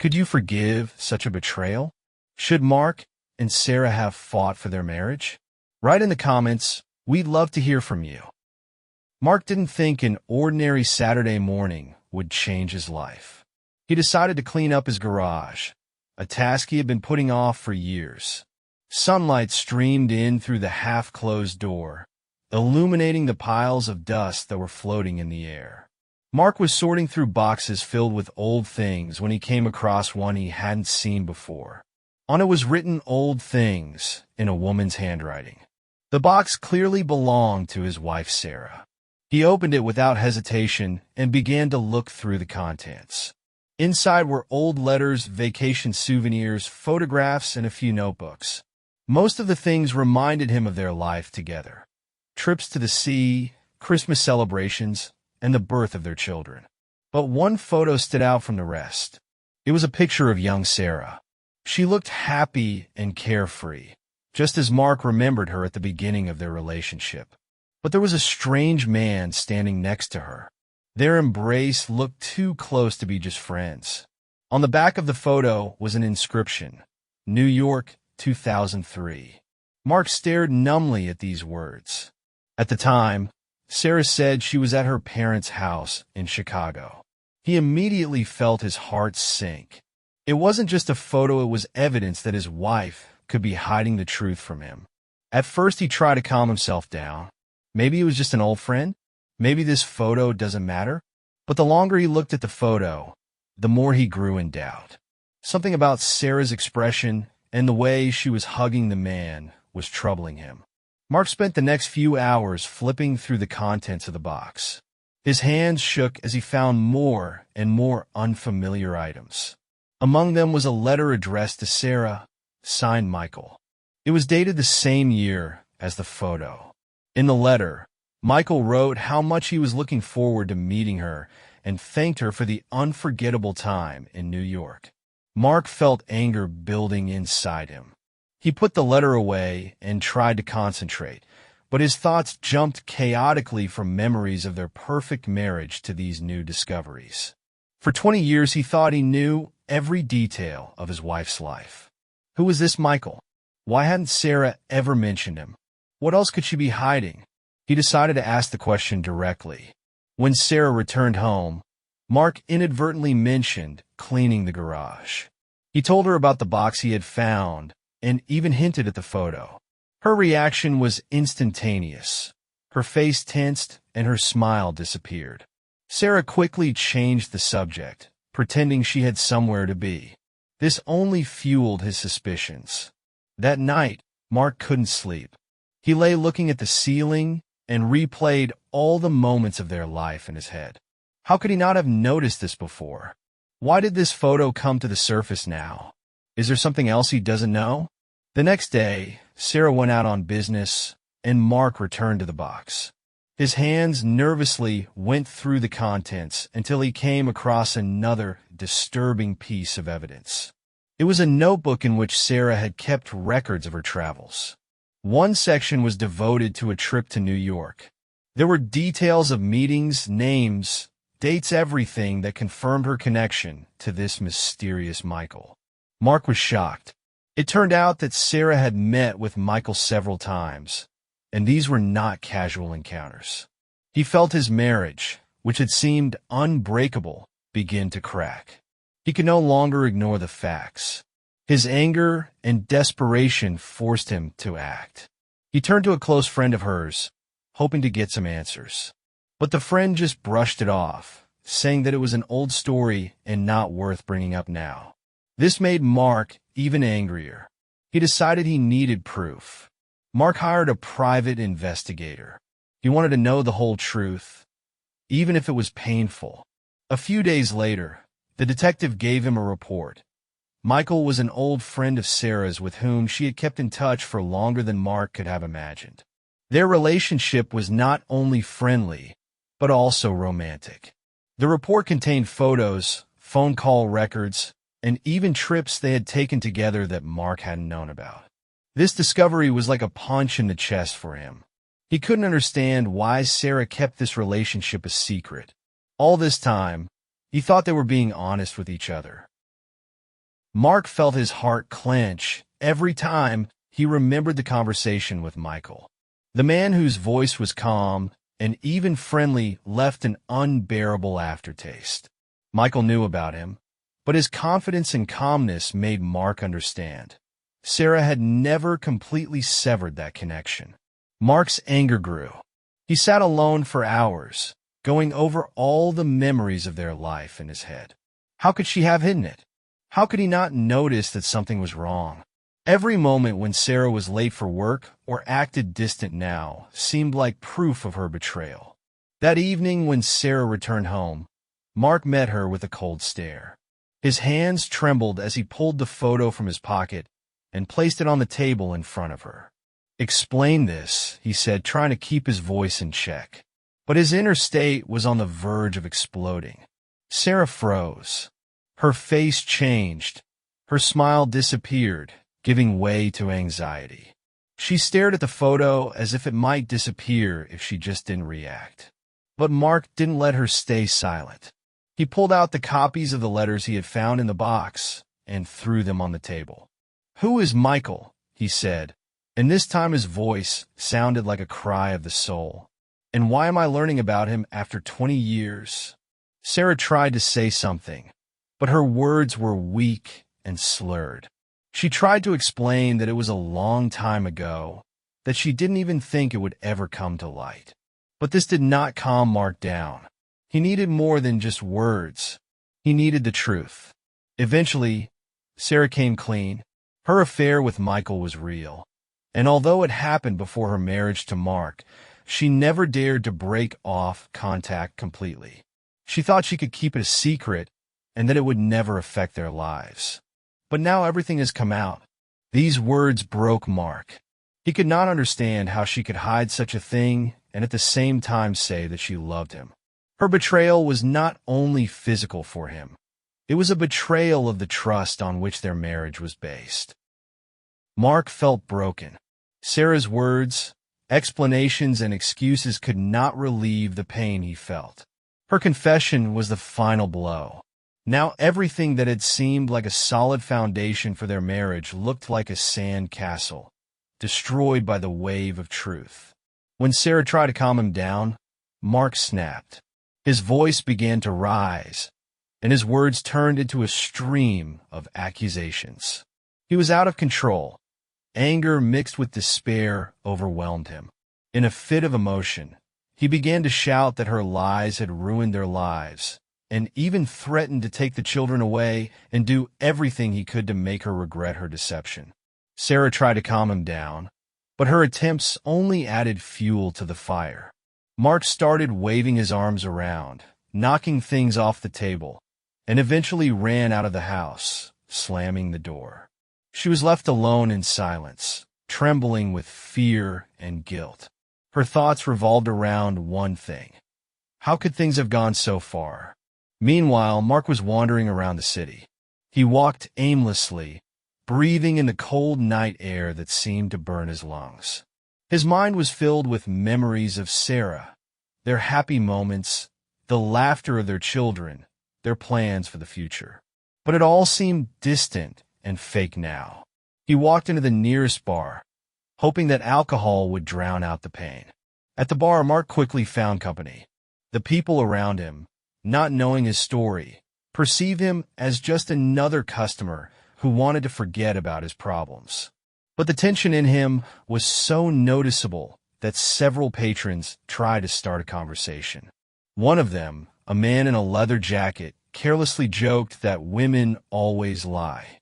Could you forgive such a betrayal? Should Mark and Sarah have fought for their marriage? Write in the comments. We'd love to hear from you. Mark didn't think an ordinary Saturday morning would change his life. He decided to clean up his garage, a task he had been putting off for years. Sunlight streamed in through the half-closed door, illuminating the piles of dust that were floating in the air. Mark was sorting through boxes filled with old things when he came across one he hadn't seen before. On it was written "Old Things" in a woman's handwriting. The box clearly belonged to his wife, Sarah. He opened it without hesitation and began to look through the contents. Inside were old letters, vacation souvenirs, photographs, and a few notebooks. Most of the things reminded him of their life together. Trips to the sea, Christmas celebrations, and the birth of their children. But one photo stood out from the rest. It was a picture of young Sarah. She looked happy and carefree, just as Mark remembered her at the beginning of their relationship. But there was a strange man standing next to her. Their embrace looked too close to be just friends. On the back of the photo was an inscription, New York, 2003. Mark stared numbly at these words. At the time, Sarah said she was at her parents' house in Chicago. He immediately felt his heart sink. It wasn't just a photo, it was evidence that his wife could be hiding the truth from him. At first he tried to calm himself down. Maybe it was just an old friend. Maybe this photo doesn't matter. But the longer he looked at the photo, the more he grew in doubt. Something about Sarah's expression and the way she was hugging the man was troubling him. Mark spent the next few hours flipping through the contents of the box. His hands shook as he found more and more unfamiliar items. Among them was a letter addressed to Sarah, signed Michael. It was dated the same year as the photo. In the letter, Michael wrote how much he was looking forward to meeting her and thanked her for the unforgettable time in New York. Mark felt anger building inside him. He put the letter away and tried to concentrate, but his thoughts jumped chaotically from memories of their perfect marriage to these new discoveries. For 20 years, he thought he knew every detail of his wife's life. Who was this Michael? Why hadn't Sarah ever mentioned him? What else could she be hiding? He decided to ask the question directly. When Sarah returned home, Mark inadvertently mentioned cleaning the garage. He told her about the box he had found and even hinted at the photo. Her reaction was instantaneous. Her face tensed and her smile disappeared. Sarah quickly changed the subject, pretending she had somewhere to be. This only fueled his suspicions. That night, Mark couldn't sleep. He lay looking at the ceiling and replayed all the moments of their life in his head. How could he not have noticed this before? Why did this photo come to the surface now? Is there something else he doesn't know? The next day, Sarah went out on business, and Mark returned to the box. His hands nervously went through the contents until he came across another disturbing piece of evidence. It was a notebook in which Sarah had kept records of her travels. One section was devoted to a trip to New York. There were details of meetings, names, dates, everything that confirmed her connection to this mysterious Michael. Mark was shocked. It turned out that Sarah had met with Michael several times, and these were not casual encounters. He felt his marriage, which had seemed unbreakable, begin to crack. He could no longer ignore the facts. His anger and desperation forced him to act. He turned to a close friend of hers, hoping to get some answers. But the friend just brushed it off, saying that it was an old story and not worth bringing up now. This made Mark even angrier. He decided he needed proof. Mark hired a private investigator. He wanted to know the whole truth, even if it was painful. A few days later, the detective gave him a report. Michael was an old friend of Sarah's with whom she had kept in touch for longer than Mark could have imagined. Their relationship was not only friendly, but also romantic. The report contained photos, phone call records, and even trips they had taken together that Mark hadn't known about. This discovery was like a punch in the chest for him. He couldn't understand why Sarah kept this relationship a secret. All this time, he thought they were being honest with each other. Mark felt his heart clench every time he remembered the conversation with Michael. The man whose voice was calm and even friendly left an unbearable aftertaste. Michael knew about him, but his confidence and calmness made Mark understand. Sarah had never completely severed that connection. Mark's anger grew. He sat alone for hours, going over all the memories of their life in his head. How could she have hidden it? How could he not notice that something was wrong? Every moment when Sarah was late for work or acted distant now seemed like proof of her betrayal. That evening when Sarah returned home, Mark met her with a cold stare. His hands trembled as he pulled the photo from his pocket and placed it on the table in front of her. "Explain this," he said, trying to keep his voice in check. But his inner state was on the verge of exploding. Sarah froze. Her face changed. Her smile disappeared, giving way to anxiety. She stared at the photo as if it might disappear if she just didn't react. But Mark didn't let her stay silent. He pulled out the copies of the letters he had found in the box and threw them on the table. "Who is Michael?" he said, and this time his voice sounded like a cry of the soul. "And why am I learning about him after 20 years? Sarah tried to say something, but her words were weak and slurred. She tried to explain that it was a long time ago, that she didn't even think it would ever come to light. But this did not calm Mark down. He needed more than just words. He needed the truth. Eventually, Sarah came clean. Her affair with Michael was real. And although it happened before her marriage to Mark, she never dared to break off contact completely. She thought she could keep it a secret and that it would never affect their lives. But now everything has come out. These words broke Mark. He could not understand how she could hide such a thing and at the same time say that she loved him. Her betrayal was not only physical for him. It was a betrayal of the trust on which their marriage was based. Mark felt broken. Sarah's words, explanations, and excuses could not relieve the pain he felt. Her confession was the final blow. Now everything that had seemed like a solid foundation for their marriage looked like a sand castle, destroyed by the wave of truth. When Sarah tried to calm him down, Mark snapped. His voice began to rise, and his words turned into a stream of accusations. He was out of control. Anger mixed with despair overwhelmed him. In a fit of emotion, he began to shout that her lies had ruined their lives, and even threatened to take the children away and do everything he could to make her regret her deception. Sarah tried to calm him down, but her attempts only added fuel to the fire. Mark started waving his arms around, knocking things off the table, and eventually ran out of the house, slamming the door. She was left alone in silence, trembling with fear and guilt. Her thoughts revolved around one thing. How could things have gone so far? Meanwhile, Mark was wandering around the city. He walked aimlessly, breathing in the cold night air that seemed to burn his lungs. His mind was filled with memories of Sarah, their happy moments, the laughter of their children, their plans for the future. But it all seemed distant and fake now. He walked into the nearest bar, hoping that alcohol would drown out the pain. At the bar, Mark quickly found company. The people around him, not knowing his story, perceived him as just another customer who wanted to forget about his problems. But the tension in him was so noticeable that several patrons tried to start a conversation. One of them, a man in a leather jacket, carelessly joked that women always lie.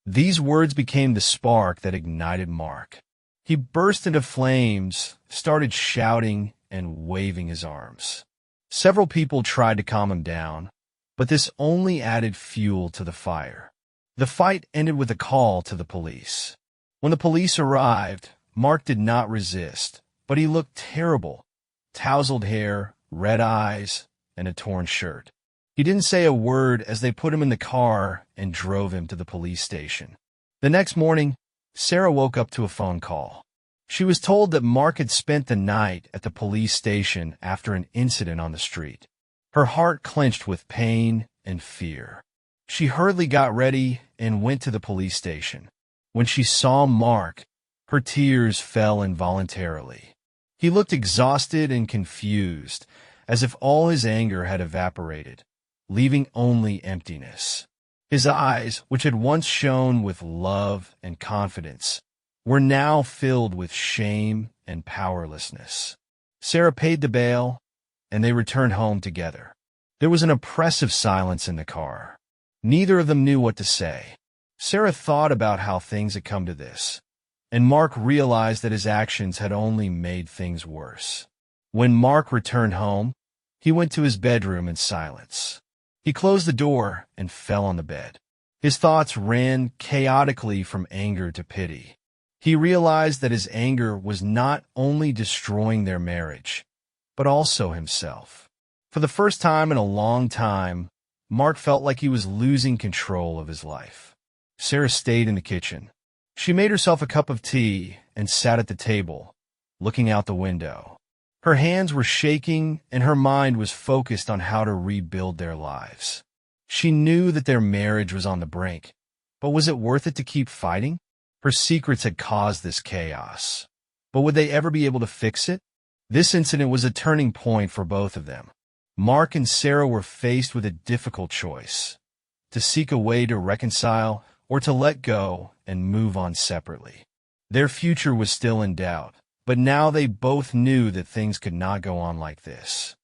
These words became the spark that ignited Mark. He burst into flames, started shouting and waving his arms. Several people tried to calm him down, but this only added fuel to the fire. The fight ended with a call to the police. When the police arrived, Mark did not resist, but he looked terrible. Tousled hair, red eyes, and a torn shirt. He didn't say a word as they put him in the car and drove him to the police station. The next morning, Sarah woke up to a phone call. She was told that Mark had spent the night at the police station after an incident on the street. Her heart clenched with pain and fear. She hurriedly got ready and went to the police station. When she saw Mark, her tears fell involuntarily. He looked exhausted and confused, as if all his anger had evaporated, leaving only emptiness. His eyes, which had once shone with love and confidence, were now filled with shame and powerlessness. Sarah paid the bail, and they returned home together. There was an oppressive silence in the car. Neither of them knew what to say. Sarah thought about how things had come to this, and Mark realized that his actions had only made things worse. When Mark returned home, he went to his bedroom in silence. He closed the door and fell on the bed. His thoughts ran chaotically from anger to pity. He realized that his anger was not only destroying their marriage, but also himself. For the first time in a long time, Mark felt like he was losing control of his life. Sarah stayed in the kitchen. She made herself a cup of tea and sat at the table, looking out the window. Her hands were shaking and her mind was focused on how to rebuild their lives. She knew that their marriage was on the brink, but was it worth it to keep fighting? Her secrets had caused this chaos, but would they ever be able to fix it? This incident was a turning point for both of them. Mark and Sarah were faced with a difficult choice: to seek a way to reconcile or to let go and move on separately. Their future was still in doubt, but now they both knew that things could not go on like this.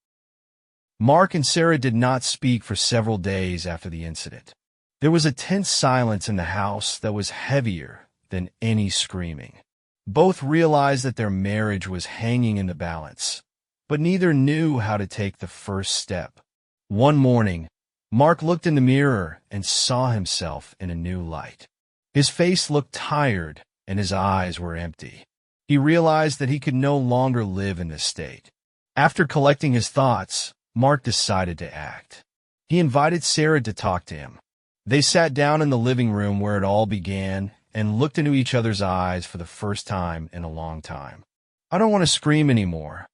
Mark and Sarah did not speak for several days after the incident. There was a tense silence in the house that was heavier than any screaming. Both realized that their marriage was hanging in the balance, but neither knew how to take the first step. One morning, Mark looked in the mirror and saw himself in a new light. His face looked tired and his eyes were empty. He realized that he could no longer live in this state. After collecting his thoughts, Mark decided to act. He invited Sarah to talk to him. They sat down in the living room where it all began and looked into each other's eyes for the first time in a long time. "I don't want to scream anymore,"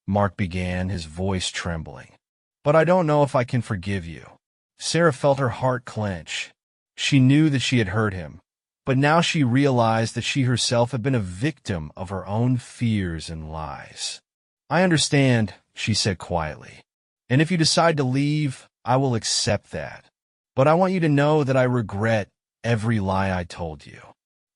Mark began, his voice trembling. "But I don't know if I can forgive you." Sarah felt her heart clench. She knew that she had hurt him, but now she realized that she herself had been a victim of her own fears and lies. "I understand," she said quietly. "And if you decide to leave, I will accept that. But I want you to know that I regret every lie I told you.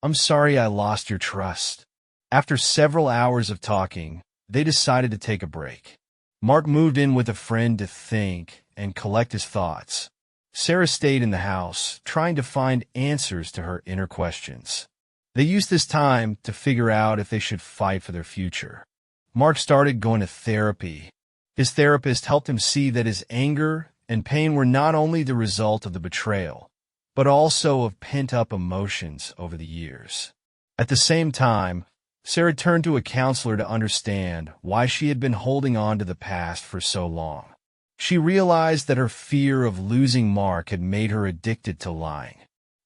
I'm sorry I lost your trust." After several hours of talking, they decided to take a break. Mark moved in with a friend to think and collect his thoughts. Sarah stayed in the house, trying to find answers to her inner questions. They used this time to figure out if they should fight for their future. Mark started going to therapy. His therapist helped him see that his anger and pain were not only the result of the betrayal, but also of pent-up emotions over the years. At the same time, Sarah turned to a counselor to understand why she had been holding on to the past for so long. She realized that her fear of losing Mark had made her addicted to lying.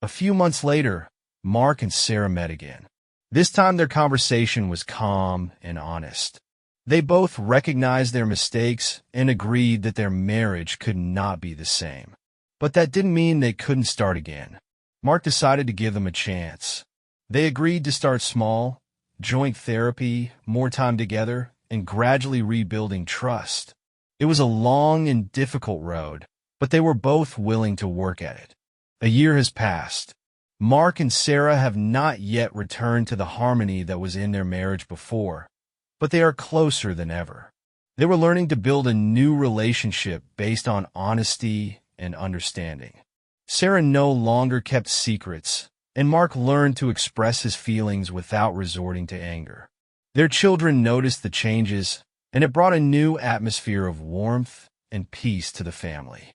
A few months later, Mark and Sarah met again. This time their conversation was calm and honest. They both recognized their mistakes and agreed that their marriage could not be the same. But that didn't mean they couldn't start again. Mark decided to give them a chance. They agreed to start small, joint therapy, more time together, and gradually rebuilding trust. It was a long and difficult road, but they were both willing to work at it. A year has passed. Mark and Sarah have not yet returned to the harmony that was in their marriage before, but they are closer than ever. They were learning to build a new relationship based on honesty and understanding. Sarah no longer kept secrets, and Mark learned to express his feelings without resorting to anger. Their children noticed the changes, and it brought a new atmosphere of warmth and peace to the family.